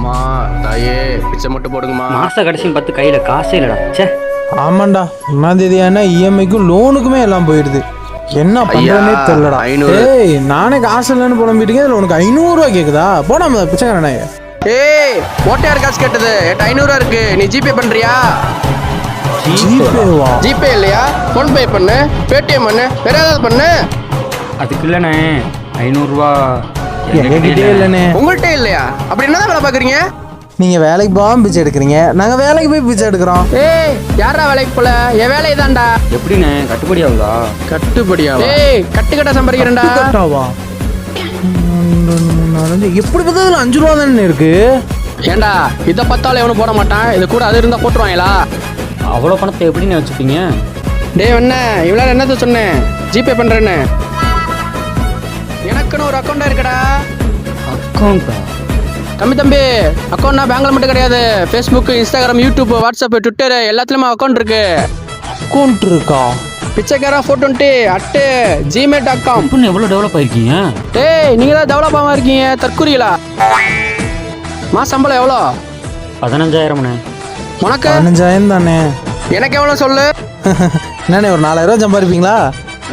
அம்மா தாயே பிச்சை மட்டும் போடுங்கம்மா. மாச கடைசின்னு பார்த்து கையில காசே இல்லடா. ச்சே. ஆமாண்டா, ஒன்னாம் தேதி ஆனா இஎம்ஐக்கும் லோனுக்குமே எல்லாம் போயிடுது. என்ன பண்றேன்னே தெரியலடா. ஏய், நானே காசு இல்லைன்னு புலம்பிட்டீங்க, இதுல உனக்கு 500 ரூபா கேக்குதா? போடாம பிச்சைக்காரனே. ஏய், ஓட்டையார் காசு கேட்டது என்கிட்ட 500 ரூபா இருக்கு, நீ ஜிபே பண்றியா? ஜிபேவா? ஜிபே இல்லையா? போன் பே பண்ணு, பேடிஎம் பண்ணு, வேற ஏதாவது பண்ணு. அதுக்கு இல்லண்ணே 500 ரூபா எங்ககிட்டே இல்லைண்ணே. உங்கள்கிட்ட இல்லையா? அப்படி என்னதான் வேலை பாக்குறீங்க? நீங்க வேலைக்கு போகாம பிச்சை எடுக்கிறீங்க, நாங்க வேலைக்கு போய் பிச்சை எடுக்கிறோம். ஏய், யாரா வேலைக்கு போல? என் வேலை இதான்டா. எப்படிண்ணே கட்டுப்படி ஆகுதா? கட்டுப்படியா? ஏய், கட்டுக்கட்ட சம்பாதிக்கிறேன்டா. கட்டாவா? எப்படி பார்த்ததுல 5 ரூபா தானே இருக்கு. ஏண்டா, இதை பார்த்தாலும் எவனும் போட மாட்டான், இது கூட அது இருந்தா போட்டுருவாங்களா? அவ்வளோ பணத்தை எப்படிண்ணே வச்சுப்பீங்க? டேய் என்ன இவ்வளோ என்னத்த சொன்னேன், ஜிபே பண்றேன்னு. எனக்குன்னு ஒரு அக்கௌண்டா இருக்குடா. அக்கௌண்டா? தம்பி அக்கௌண்ட்னா பேங்க்ல மட்டும் கிடையாது, Facebook, Instagram, YouTube, WhatsApp, Twitter எல்லாத்துலயுமே அக்கௌண்ட் இருக்கு. அக்கௌண்ட் இருக்கா? பிச்சைக்காரா 420@gmail.com. இப்பன்னு எவ்வளோ டெவலப் ஆயிருக்கீங்க? டேய், நீங்க தான் டெவலப் ஆகாம இருக்கீங்க, தற்கூறிகளா? மாச சம்பளம் எவ்வளோ? 15,000. உனக்கு 15,000 தானே. எனக்கு எவ்வளோ சொல்லு? என்னண்ணே, ஒரு 4,000 ரூபா சம்பாதிப்பீங்களா?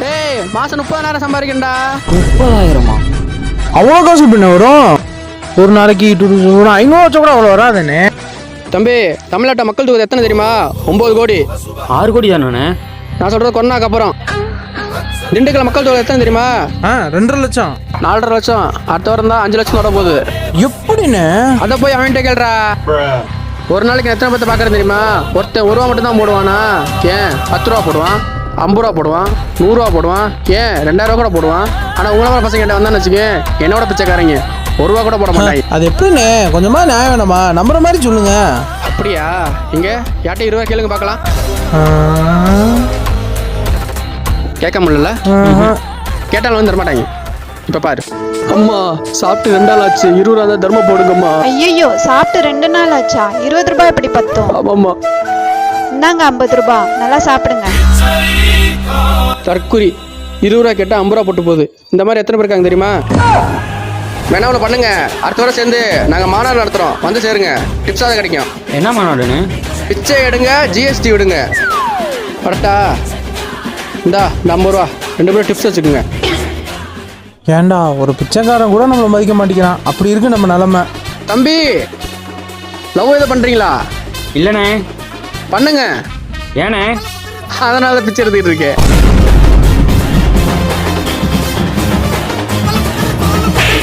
டேய், மாசம் 30,000 சம்பாதிக்கண்டா. 30,000? அவ்வளோ காசு பின்ன வரும்? ஒரு நாளைக்கு 500 கூட அவ்வளோ வராதுண்ணே. தம்பி, தமிழ்நாட்டை மக்கள் தொகை எத்தனை தெரியுமா? 9 கோடி. 6 கோடி தானே? நான் சொல்றது கொரோனாக்கு அப்புறம். திண்டுக்கல் மக்கள் தொகை எத்தனை தெரியுமா? 2.5 லட்சம். 4.5 லட்சம். அடுத்த வாரம் தான் 5 லட்சம் வர போகுது. எப்படிண்ணே? அதை போய் அவன்கிட்ட கேள்றா. ஒரு நாளைக்கு எத்தனை பேர்த்த பார்க்கறது தெரியுமா? ஒருத்தன் 1 ரூபா மட்டும் தான் போடுவானா? ஏன் 10 ரூபா போடுவான், 50 ரூபா போடுவான், 100 ரூபா போடுவான், ஏன் 2000 ரூபா கூட போடுவான். ஆனால் உங்களோட பசங்க கிட்ட வந்தான்னு வச்சுக்க, என்னோட பிச்சைக்காரங்க 1 ரூபா கூட போட மாட்டாங்க. அது எப்படிண்ணே? கொஞ்சமா நியாயம் வேணாமா? நம்புற மாதிரி சொல்லுங்க. அப்படியா? இங்க யார்ட்ட 20 ரூபா கேளுங்க பார்க்கலாம். கேட்க முடியல, கேட்டாலும் வந்து தரமாட்டாங்க. இப்ப பாரு. அம்மா சாப்பிட்டு 2 நாள் ஆச்சு, 20 ரூபா தான் தர்மம் போடுங்கம்மா. ஐயோ, சாப்பிட்டு 2 நாள் ஆச்சா? 20 ரூபாய் எப்படி பத்தும்? ஆமாம்மா. இந்தாங்க 50 ரூபாய், நல்லா சாப்பிடுங்க. தற்குறி 20 ரூபா கேட்டா 50 ரூபா போட்டு போகுது. இந்த மாதிரி எத்தனை பேர் இருக்காங்க தெரியுமா? வேணா ஒன்று பண்ணுங்க, அடுத்த வாரம் சேர்ந்து நாங்க மாநாடு நடத்துறோம், வந்து சேருங்க, டிப்ஸாக தான் கிடைக்கும். என்ன மாநாடுன்னு? பிச்சை எடுங்க, ஜிஎஸ்டி விடுங்க. கரெக்டா? இந்தா இந்த 50 ரூபா, 2 பேரும் டிப்ஸ் வச்சுக்கோங்க. ஏண்டா, ஒரு பிச்சைக்காரன் கூட நம்மளை மதிக்க மாட்டேங்கிறான். அப்படி இருக்கு நம்ம நிலைமை. தம்பி, லவ் எதை பண்றீங்களா? இல்லைண்ணே. பண்ணுங்க. ஏண்ணே? அதனால பிச்சை எடுத்துக்கிட்டு இருக்கேன்.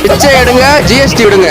பிச்சை எடுங்க, ஜிஎஸ்டி விடுங்க.